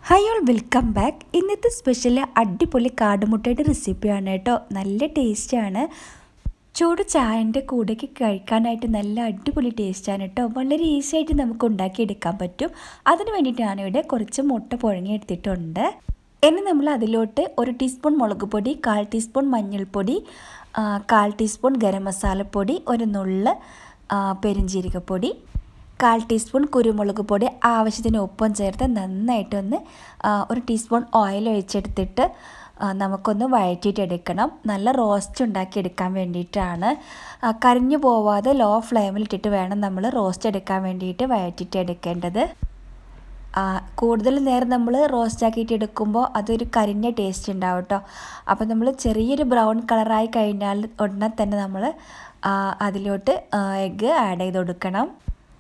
Hi all welcome back. ഇന്നത്തെ special അടിപൊളി കാടുമുട്ടയുടെ റെസിപ്പിയാണ് കേട്ടോ. നല്ല ടേസ്റ്റാണ്. ചൂട് ചായൻ്റെ കൂടെയൊക്കെ കഴിക്കാനായിട്ട് നല്ല അടിപൊളി ടേസ്റ്റാണ് കേട്ടോ. വളരെ ഈസി ആയിട്ട് നമുക്ക് ഉണ്ടാക്കിയെടുക്കാൻ പറ്റും. അതിന് വേണ്ടിയിട്ടാണ് ഇവിടെ കുറച്ച് മുട്ട പുഴുങ്ങിയെടുത്തിട്ടുണ്ട്. ഇനി നമ്മൾ അതിലോട്ട് 1 ടീസ്പൂൺ മുളക് പൊടി, 1/4 ടീസ്പൂൺ മഞ്ഞൾപ്പൊടി, 1/4 ടീസ്പൂൺ ഗരം മസാലപ്പൊടി, ഒരു നുള്ള് പെരുംജീരകപ്പൊടി, 1/4 ടീസ്പൂൺ കുരുമുളക് പൊടി, ആവശ്യത്തിന് ഉപ്പും ചേർത്ത് നന്നായിട്ടൊന്ന് 1 ടീസ്പൂൺ ഓയിൽ ഒഴിച്ചെടുത്തിട്ട് നമുക്കൊന്ന് വഴറ്റിയിട്ടെടുക്കണം. നല്ല റോസ്റ്റ് ഉണ്ടാക്കിയെടുക്കാൻ വേണ്ടിയിട്ടാണ്. കരിഞ്ഞു പോവാതെ ലോ ഫ്ലെയിമിലിട്ടിട്ട് വേണം നമ്മൾ റോസ്റ്റ് എടുക്കാൻ വേണ്ടിയിട്ട് വഴറ്റിയിട്ടെടുക്കേണ്ടത്. കൂടുതൽ നേരം നമ്മൾ റോസ്റ്റ് ആക്കിയിട്ട് എടുക്കുമ്പോൾ അതൊരു കരിഞ്ഞ ടേസ്റ്റ് ഉണ്ടാവും കേട്ടോ. അപ്പോൾ നമ്മൾ ചെറിയൊരു ബ്രൗൺ കളറായി കഴിഞ്ഞാൽ ഉടനെ തന്നെ നമ്മൾ അതിലോട്ട് എഗ്ഗ് ആഡ് ചെയ്ത് കൊടുക്കണം.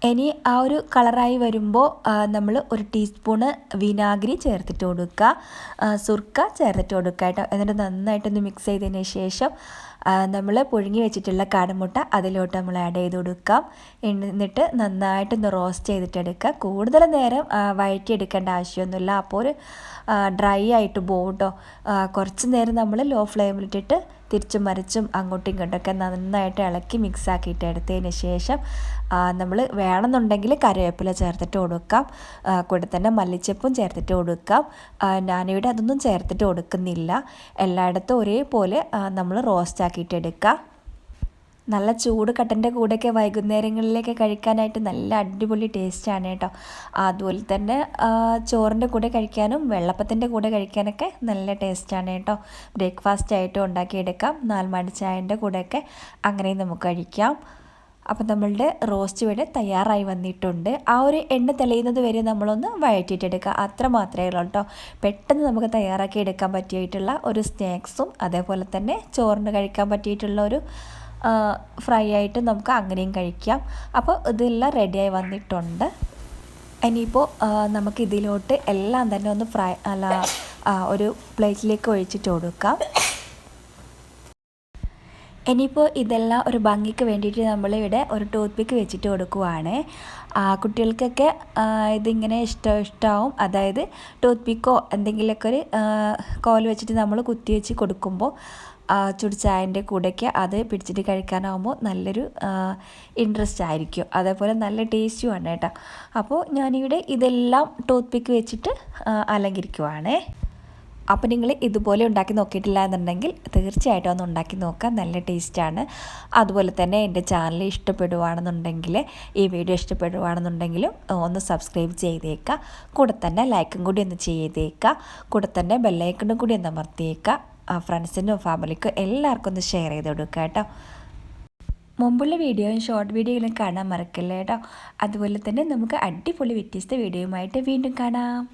ഇനി ആ ഒരു കളറായി വരുമ്പോൾ നമ്മൾ 1 ടീസ്പൂണ് വിനാഗിരി ചേർത്തിട്ട് കൊടുക്കുക, സുർക്ക ചേർത്തിട്ട് കൊടുക്കുക കേട്ടോ. എന്നിട്ട് നന്നായിട്ടൊന്ന് മിക്സ് ചെയ്തതിന് ശേഷം നമ്മൾ പുഴുങ്ങി വെച്ചിട്ടുള്ള കാടമുട്ട അതിലോട്ട് നമ്മൾ ആഡ് ചെയ്ത് കൊടുക്കാം. എന്നിട്ട് നന്നായിട്ടൊന്ന് റോസ്റ്റ് ചെയ്തിട്ടെടുക്കുക. കൂടുതൽ നേരം വഴറ്റിയെടുക്കേണ്ട ആവശ്യമൊന്നുമില്ല. അപ്പോൾ ഒരു ഡ്രൈ ആയിട്ട് പോകും കേട്ടോ. കുറച്ച് നേരം നമ്മൾ ലോ ഫ്ലെയിമിലിട്ടിട്ട് തിരിച്ചും മറിച്ചും അങ്ങോട്ടും ഇങ്ങോട്ടൊക്കെ നന്നായിട്ട് ഇളക്കി മിക്സ് ആക്കിയിട്ട് എടുത്തതിന് ശേഷം നമ്മൾ വേണമെന്നുണ്ടെങ്കിൽ കറിവേപ്പില ചേർത്തിട്ട് കൊടുക്കാം. കൂടെ തന്നെ മല്ലിച്ചപ്പും ചേർത്തിട്ട് കൊടുക്കാം. ഞാനിവിടെ അതൊന്നും ചേർത്തിട്ട് കൊടുക്കുന്നില്ല. എല്ലായിടത്തും ഒരേപോലെ നമ്മൾ റോസ്റ്റ് ആക്കിയിട്ട് എടുക്കാം. നല്ല ചൂട് കട്ടൻ്റെ കൂടെയൊക്കെ വൈകുന്നേരങ്ങളിലേക്ക് കഴിക്കാനായിട്ട് നല്ല അടിപൊളി ടേസ്റ്റാണ് കേട്ടോ. അതുപോലെ തന്നെ ചോറിൻ്റെ കൂടെ കഴിക്കാനും വെള്ളപ്പത്തിൻ്റെ കൂടെ കഴിക്കാനൊക്കെ നല്ല ടേസ്റ്റാണ് കേട്ടോ. ബ്രേക്ക്ഫാസ്റ്റ് ആയിട്ടും ഉണ്ടാക്കിയെടുക്കാം. 4 മണി ചായൻ്റെ കൂടെയൊക്കെ അങ്ങനെയും നമുക്ക് കഴിക്കാം. അപ്പോൾ നമ്മളുടെ റോസ്റ്റ് ഇവിടെ തയ്യാറായി വന്നിട്ടുണ്ട്. ആ ഒരു എണ്ണ തെളിയുന്നത് വരെ നമ്മളൊന്ന് വഴറ്റിയിട്ടെടുക്കുക. അത്ര മാത്രമേ ഉള്ളൂ കേട്ടോ. പെട്ടെന്ന് നമുക്ക് തയ്യാറാക്കി എടുക്കാൻ പറ്റിയിട്ടുള്ള ഒരു സ്നാക്സും അതേപോലെ തന്നെ ചോറിന് കഴിക്കാൻ പറ്റിയിട്ടുള്ള ഒരു ഫ്രൈ ആയിട്ട് നമുക്ക് അങ്ങനെയും കഴിക്കാം. അപ്പോൾ ഇതെല്ലാം റെഡിയായി വന്നിട്ടുണ്ട്. ഇനിയിപ്പോൾ നമുക്കിതിലോട്ട് എല്ലാം തന്നെ ഒന്ന് ഒരു പ്ലേറ്റിലേക്ക് ഒഴിച്ചിട്ട് കൊടുക്കാം. ഇനിയിപ്പോൾ ഇതെല്ലാം ഒരു ഭംഗിക്ക് വേണ്ടിയിട്ട് നമ്മളിവിടെ ഒരു ടൂത്ത് പിക്ക് വെച്ചിട്ട് കൊടുക്കുവാണ്. കുട്ടികൾക്കൊക്കെ ഇതിങ്ങനെ ഇഷ്ടമാവും. അതായത് ടൂത്ത് പിക്കോ എന്തെങ്കിലുമൊക്കെ ഒരു കോൽ വെച്ചിട്ട് നമ്മൾ കുത്തി വെച്ച് കൊടുക്കുമ്പോൾ ചുട് ചായൻ്റെ കൂടെയൊക്കെ അത് പിടിച്ചിട്ട് കഴിക്കാനാകുമ്പോൾ നല്ലൊരു ഇൻട്രസ്റ്റ് ആയിരിക്കും. അതേപോലെ നല്ല ടേസ്റ്റുമാണ് കേട്ടോ. അപ്പോൾ ഞാനിവിടെ ഇതെല്ലാം ടൂത്ത് പിക്ക് വെച്ചിട്ട് അലങ്കരിക്കുവാണേ. അപ്പോൾ നിങ്ങൾ ഇതുപോലെ ഉണ്ടാക്കി നോക്കിയിട്ടില്ല എന്നുണ്ടെങ്കിൽ തീർച്ചയായിട്ടും ഒന്ന് ഉണ്ടാക്കി നോക്കാം. നല്ല ടേസ്റ്റാണ്. അതുപോലെ തന്നെ എൻ്റെ ചാനൽ ഇഷ്ടപ്പെടുവാണെന്നുണ്ടെങ്കിൽ, ഈ വീഡിയോ ഇഷ്ടപ്പെടുവാണെന്നുണ്ടെങ്കിലും ഒന്ന് സബ്സ്ക്രൈബ് ചെയ്തേക്കുക. കൂടെ തന്നെ ലൈക്കും കൂടി ഒന്ന് ചെയ്തേക്കുക. കൂടെ തന്നെ ബെല്ലൈക്കണും കൂടി ഒന്ന് അമർത്തിയേക്കുക. ഫ്രണ്ട്സിനും ഫാമിലിക്കും എല്ലാവർക്കും ഒന്ന് ഷെയർ ചെയ്ത് കൊടുക്കുക കേട്ടോ. മുമ്പുള്ള വീഡിയോയും ഷോർട്ട് വീഡിയോയിലും കാണാൻ മറക്കല്ലേ കേട്ടോ. അതുപോലെ തന്നെ നമുക്ക് അടിപൊളി വ്യത്യസ്ത വീഡിയോയുമായിട്ട് വീണ്ടും കാണാം.